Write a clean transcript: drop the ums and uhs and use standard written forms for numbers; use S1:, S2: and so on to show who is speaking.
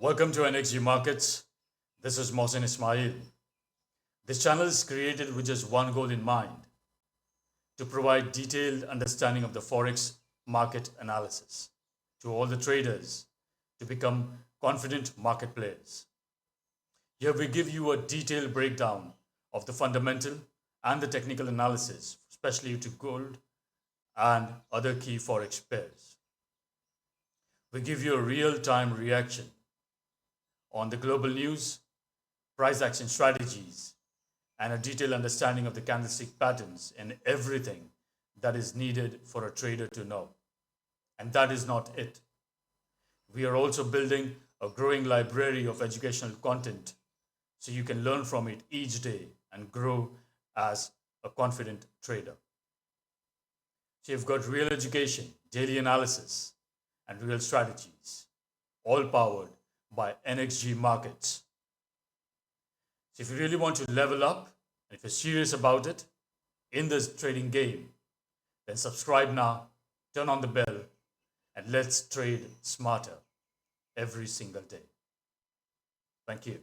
S1: Welcome to NXG Markets. This is Mohsin Ismail. This channel is created with just one goal in mind: to provide detailed understanding of the Forex market analysis to all the traders to become confident market players. Here we give you a detailed breakdown of the fundamental and the technical analysis, especially to gold and other key Forex pairs. We give you a real-time reaction on the global news, price action strategies, and a detailed understanding of the candlestick patterns and everything that is needed for a trader to know. And that is not it. We are also building a growing library of educational content so you can learn from it each day and grow as a confident trader. So you've got real education, daily analysis, and real strategies, all powered by NXG Markets. So if you really want to level up, and if you're serious about it in this trading game, then subscribe now, turn on the bell, and let's trade smarter every single day. Thank you.